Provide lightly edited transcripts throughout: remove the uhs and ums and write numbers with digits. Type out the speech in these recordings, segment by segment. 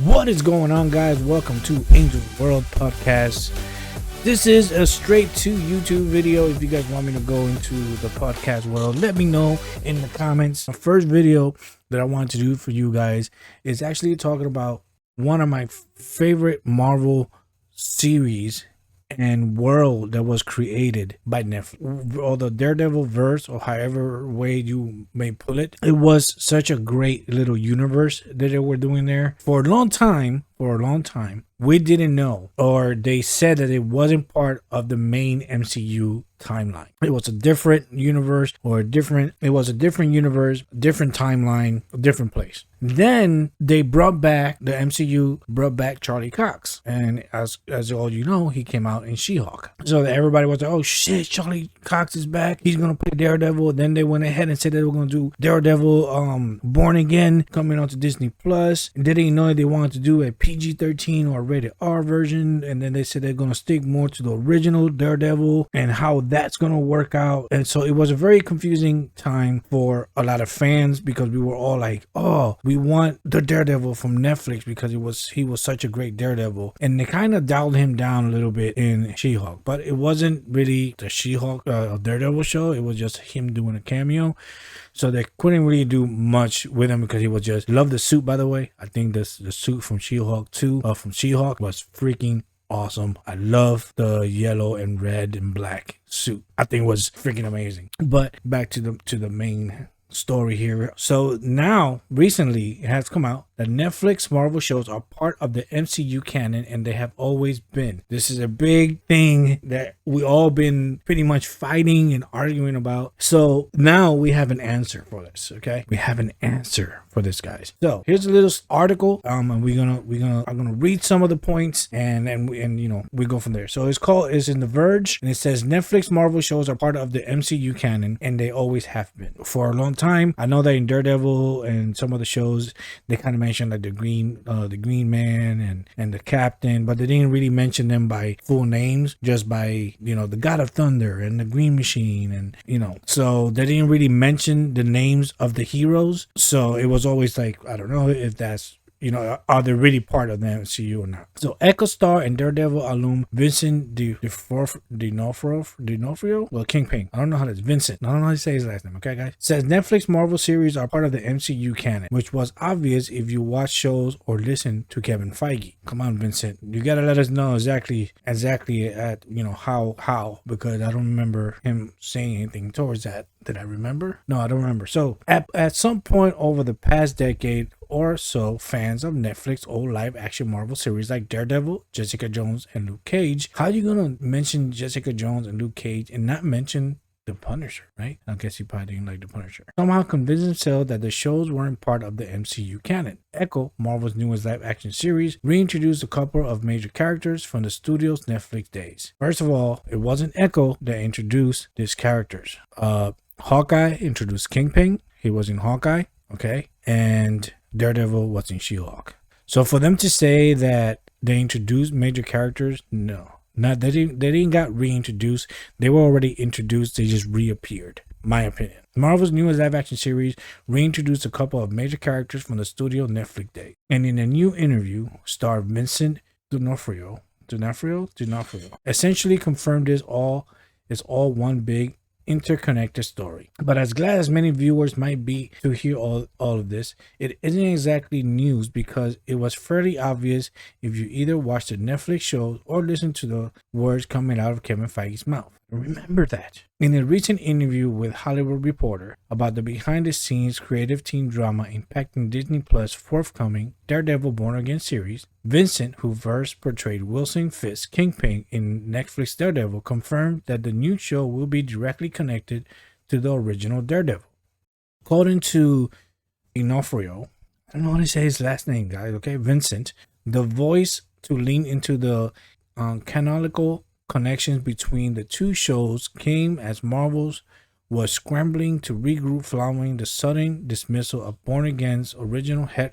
What is going on, guys? Welcome to Angel World Podcast. This is a straight to YouTube video. If you guys want me to go into the podcast world, let me know in the comments. The first video that I want to do for you guys is actually talking about one of my favorite Marvel series and world that was created by Netflix, or the Daredevil verse, or however way you may pull it. It was such a great little universe that they were doing there for a long time. We didn't know, or they said that it wasn't part of the main MCU timeline. It was a different universe, it was a different universe, different timeline, a different place. Then they brought back, the MCU brought back Charlie Cox, and as all you know, he came out in She-Hulk. So everybody was like, oh shit, Charlie Cox is back, he's gonna play Daredevil. Then they went ahead and said they were gonna do Daredevil Born Again coming onto Disney Plus. They didn't know they wanted to do a PG-13 or rated R version, and then they said they're gonna stick more to the original Daredevil and how that's gonna work out. And so it was a very confusing time for a lot of fans, because we were all like, oh, we want the Daredevil from Netflix because he was such a great Daredevil. And they kind of dialed him down a little bit in She-Hulk, but it wasn't really the She-Hulk Daredevil show. It was just him doing a cameo. So they couldn't really do much with him because he was just, love the suit, by the way. I think the suit from She-Hulk 2 from She-Hulk was freaking awesome. I love the yellow and red and black suit. I think it was freaking amazing. But back to the main story here. So now recently it has come out that Netflix Marvel shows are part of the MCU canon, and they have always been. This is a big thing that we all been pretty much fighting and arguing about. So now we have an answer for this. Okay, we have an answer for this, guys. So here's a little article, and I'm gonna read some of the points, and you know, we go from there. So it's in The Verge, and it says Netflix Marvel shows are part of the MCU canon, and they always have been for a long time. I know that in Daredevil and some of the shows they kind of mentioned like the Green Man and the Captain, but they didn't really mention them by full names, just by, you know, the God of Thunder and the Green Machine, and you know, so they didn't really mention the names of the heroes. So it was always like, I don't know if that's, you know, are they really part of the MCU or not? So Echo Star and Daredevil alum Vincent D'Onofrio, well, Kingpin, I don't know how that's Vincent, I don't know how to say his last name, okay guys, says Netflix Marvel series are part of the MCU canon, which was obvious if you watch shows or listen to Kevin Feige. Come on, Vincent, you gotta let us know exactly at, you know, how, because I don't remember him saying anything towards that. Did I remember? No, I don't remember. So at some point over the past decade or so, fans of Netflix old live action Marvel series like Daredevil, Jessica Jones, and Luke Cage. How are you gonna mention Jessica Jones and Luke Cage and not mention the Punisher, right? I guess he probably didn't like the Punisher. Somehow convinced himself that the shows weren't part of the MCU canon. Echo, Marvel's newest live action series, reintroduced a couple of major characters from the studio's Netflix days. First of all, it wasn't Echo that introduced these characters. Hawkeye introduced Kingpin. He was in Hawkeye, okay? And Daredevil was in She-Hulk. So for them to say that they introduced major characters, no. Not they didn't got reintroduced. They were already introduced. They just reappeared. My opinion. Marvel's newest live action series reintroduced a couple of major characters from the studio Netflix days. And in a new interview, star Vincent D'Onofrio essentially confirmed this all is all one big interconnected story. But as glad as many viewers might be to hear all of this, it isn't exactly news, because it was fairly obvious if you either watched the Netflix shows or listened to the words coming out of Kevin Feige's mouth. Remember that. In a recent interview with Hollywood Reporter about the behind-the-scenes creative team drama impacting Disney Plus' forthcoming Daredevil Born Again series, Vincent, who first portrayed Wilson Fisk Kingpin in Netflix Daredevil, confirmed that the new show will be directly connected to the original Daredevil. According to D'Onofrio, I don't know how to say his last name, guys, okay? Vincent, the voice to lean into the canonical connections between the two shows came as Marvel's was scrambling to regroup following the sudden dismissal of Born Again's original head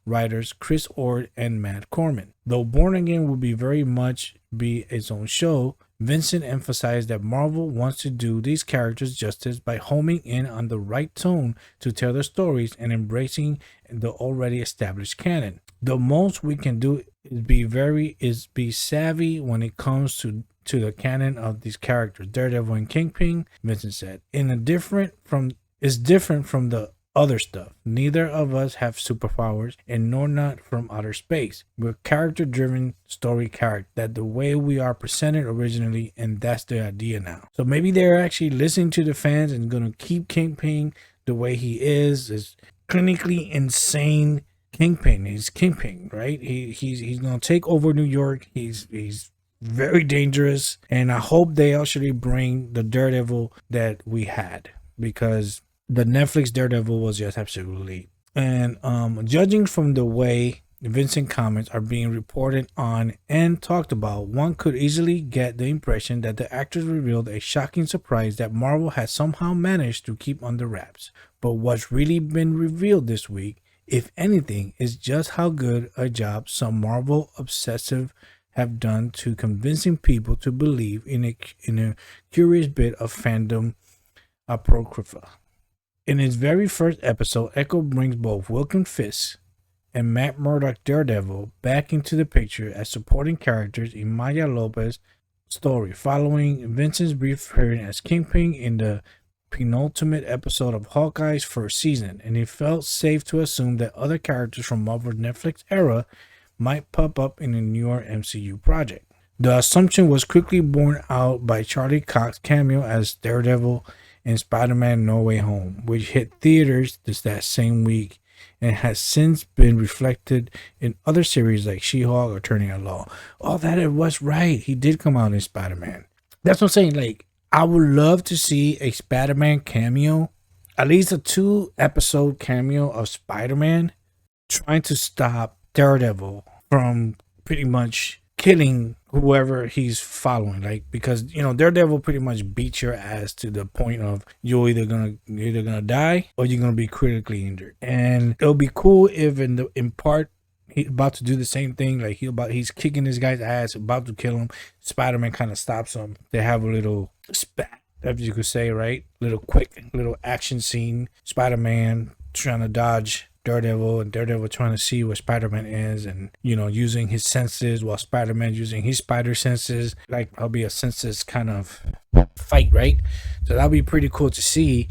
writers Chris Ord and Matt Corman. Though Born Again will be very much be its own show, Vincent emphasized that Marvel wants to do these characters justice by homing in on the right tone to tell their stories and embracing the already established canon. The most we can do is be savvy when it comes to the canon of these characters, Daredevil and Kingpin. Vincent said, in a different from is different from the other stuff. Neither of us have superpowers, and nor not from outer space. We're character-driven story character. That the way we are presented originally, and that's the idea now. So maybe they're actually listening to the fans and gonna keep Kingpin the way he is clinically insane Kingpin. He's Kingpin, right? He's gonna take over New York. He's very dangerous, and I hope they actually bring the Daredevil that we had, because the Netflix Daredevil was just absolutely. And judging from the way Vincent comments are being reported on and talked about, one could easily get the impression that the actors revealed a shocking surprise that Marvel has somehow managed to keep under wraps. But what's really been revealed this week, if anything, is just how good a job some Marvel obsessive have done to convincing people to believe in a curious bit of fandom apocrypha. In its very first episode, Echo brings both Wilson Fisk and Matt Murdock Daredevil back into the picture as supporting characters in Maya Lopez's story, following Vincent's brief appearance as Kingpin in the penultimate episode of Hawkeye's first season, and it felt safe to assume that other characters from Marvel's Netflix era might pop up in a newer MCU project. The assumption was quickly borne out by Charlie Cox's cameo as Daredevil in Spider-Man No Way Home, which hit theaters that same week and has since been reflected in other series like She-Hulk or Turning Out Law. All that it was right. He did come out in Spider-Man. That's what I'm saying. Like, I would love to see a Spider-Man cameo, at least a 2-episode cameo of Spider-Man trying to stop Daredevil from pretty much killing whoever he's following, like, because Daredevil pretty much beats your ass to the point of you're either gonna die or you're gonna be critically injured. And it'll be cool if in part he's about to do the same thing, like he's kicking this guy's ass, about to kill him. Spider-Man kind of stops him. They have a little spat, if you could say, right? Little action scene. Spider-Man trying to dodge Daredevil, and Daredevil trying to see where Spider-Man is, and using his senses while Spider-Man using his spider senses. Like, it'll be a senses kind of fight, right? So that'll be pretty cool to see.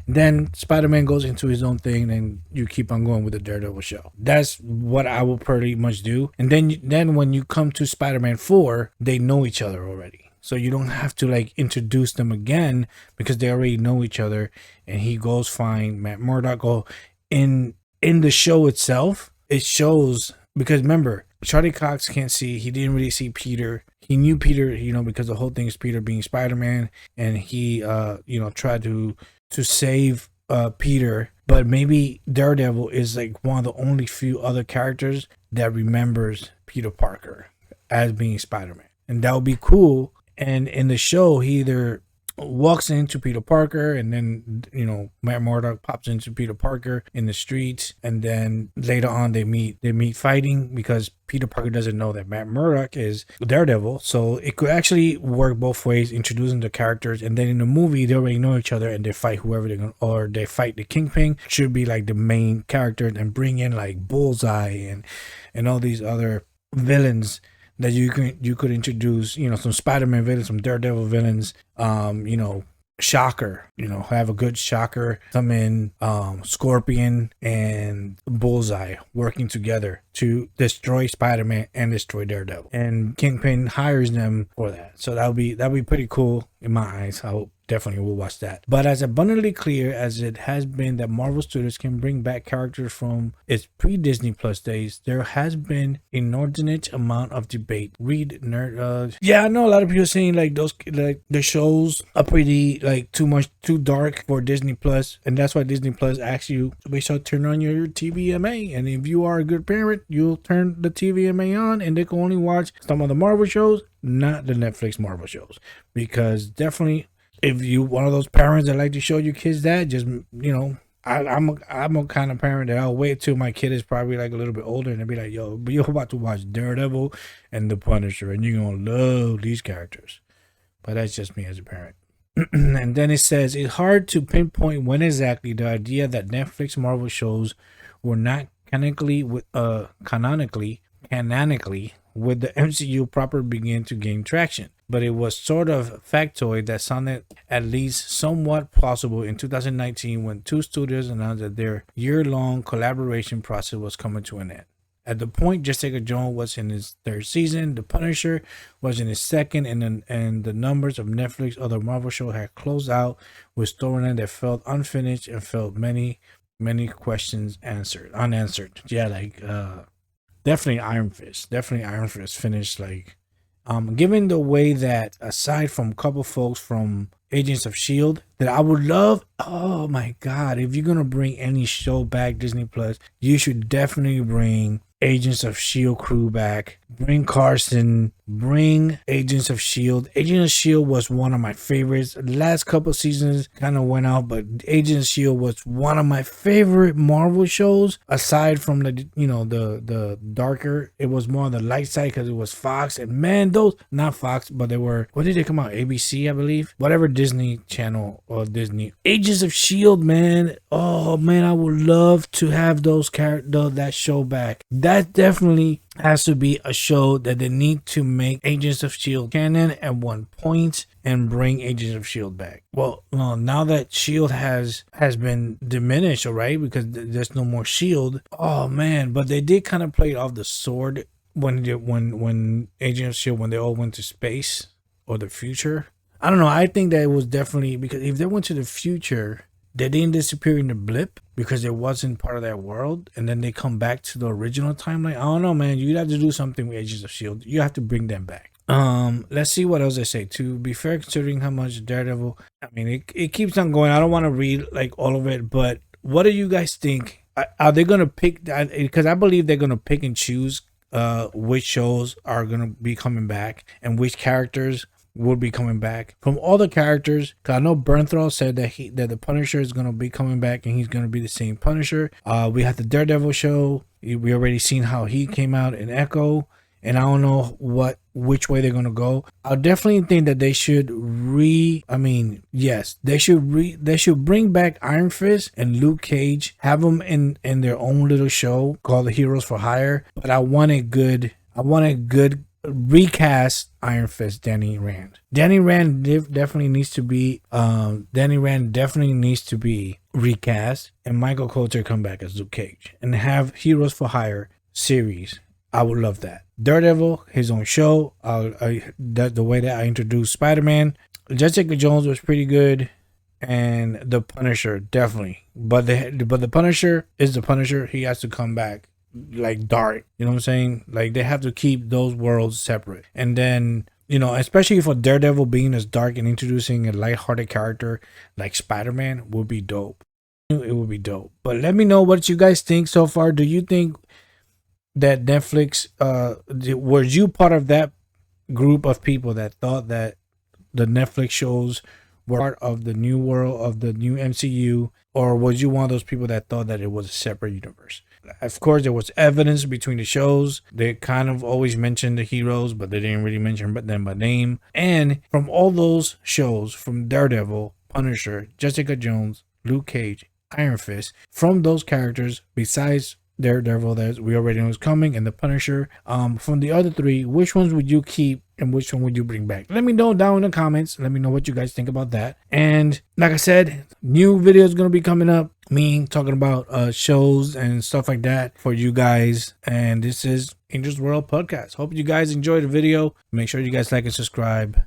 Then Spider-Man goes into his own thing, and you keep on going with the Daredevil show. That's what I will pretty much do. And then when you come to Spider-Man 4, they know each other already. So you don't have to like introduce them again, because they already know each other. And he goes find Matt Murdock. In the show itself, it shows, because remember, Charlie Cox can't see. He didn't really see Peter. He knew Peter, because the whole thing is Peter being Spider-Man, and he, tried to save Peter. But maybe Daredevil is like one of the only few other characters that remembers Peter Parker as being Spider-Man, and that would be cool. And in the show, he either walks into Peter Parker, and then Matt Murdock pops into Peter Parker in the streets, and then later on they meet fighting, because Peter Parker doesn't know that Matt Murdock is Daredevil. So it could actually work both ways, introducing the characters, and then in the movie they already know each other and they fight whoever they fight the Kingpin. Should be like the main character, and bring in like Bullseye and all these other villains that you could introduce, some Spider-Man villains, some Daredevil villains, Shocker, have a good Shocker come in, Scorpion and Bullseye working together to destroy Spider-Man and destroy Daredevil. And Kingpin hires them for that. So that'll be pretty cool in my eyes. I definitely will watch that. But as abundantly clear as it has been that Marvel Studios can bring back characters from its pre-Disney Plus days, there has been inordinate amount of debate. Read nerd. Yeah, I know a lot of people saying like the shows are pretty like too dark for Disney Plus, and that's why Disney Plus asks you to make sure to turn on your TVMA. And if you are a good parent, you'll turn the TVMA on, and they can only watch some of the Marvel shows, not the Netflix Marvel shows, because definitely, if you one of those parents that like to show your kids that, just I'm a kind of parent that I'll wait till my kid is probably like a little bit older, and they'll be like, yo, but you're about to watch Daredevil and the Punisher, and you're gonna love these characters. But that's just me as a parent. And then it says, it's hard to pinpoint when exactly the idea that Netflix Marvel shows were not canonically with the MCU proper began to gain traction. But it was sort of factoid that sounded at least somewhat plausible in 2019 when two studios announced that their year-long collaboration process was coming to an end. At the point, Jessica Jones was in his third season, The Punisher was in his second, and the numbers of Netflix other Marvel shows had closed out with storylines that felt unfinished and felt many questions unanswered. Yeah, like definitely Iron Fist. Definitely Iron Fist finished like given the way that aside from a couple folks from Agents of Shield that I would love. Oh my god, if you're gonna bring any show back Disney Plus, you should definitely bring Agents of Shield crew back. Bring Carson, bring Agents of Shield. Agents of Shield was one of my favorites. The last couple seasons kind of went out, but Agents of Shield was one of my favorite Marvel shows. Aside from the the darker, it was more on the light side because it was Fox. And man, those not Fox, but they were, what did they come out? ABC, I believe. Whatever Disney channel or Disney. Agents of Shield, man. Oh man, I would love to have those characters, that show back. That definitely has to be a show that they need to make Agents of Shield canon at one point and bring Agents of Shield back. Well, now that Shield has been diminished, all right, because there's no more Shield. Oh man, but they did kind of play off the sword when Agents of Shield, when they all went to space or the future. I don't know. I think that it was definitely because if they went to the future, they didn't disappear in the blip because it wasn't part of that world, and then they come back to the original timeline. I don't know, man. You'd have to do something with Agents of Shield. You have to bring them back. Let's see what else they say. To be fair, considering how much Daredevil, I mean, it keeps on going. I don't want to read like all of it, but what do you guys think? Are they gonna pick that? Because I believe they're gonna pick and choose which shows are gonna be coming back and which characters will be coming back from all the characters. Cause I know Bernthal said that the Punisher is gonna be coming back and he's gonna be the same Punisher. We have the Daredevil show. We already seen how he came out in Echo, and I don't know which way they're gonna go. I definitely think that they should they should bring back Iron Fist and Luke Cage, have them in their own little show called the Heroes for Hire. But I want a good recast Iron Fist Danny Rand. Danny Rand definitely needs to be recast, and Michael Coulter come back as Luke Cage and have Heroes for Hire series. I would love that. Daredevil, his own show. The way that I introduced Spider-Man. Jessica Jones was pretty good, and the Punisher definitely. But the Punisher is the Punisher. He has to come back like dark, you know what I'm saying? Like they have to keep those worlds separate. And then, especially for Daredevil being as dark and introducing a lighthearted character like Spider-Man would be dope. It would be dope. But let me know what you guys think so far. Do you think that Netflix, were you part of that group of people that thought that the Netflix shows were part of the new world of the new MCU, or was you one of those people that thought that it was a separate universe? Of course, there was evidence between the shows. They kind of always mentioned the heroes, but they didn't really mention them by name. And from all those shows, from Daredevil, Punisher, Jessica Jones, Luke Cage, Iron Fist, from those characters, besides Daredevil that we already know is coming, and the Punisher, from the other three, which ones would you keep and which one would you bring back? Let me know down in the comments. Let me know what you guys think about that. And like I said, new videos gonna be coming up, me talking about shows and stuff like that for you guys. And this is Angel's World Podcast. Hope you guys enjoyed the video. Make sure you guys like and subscribe.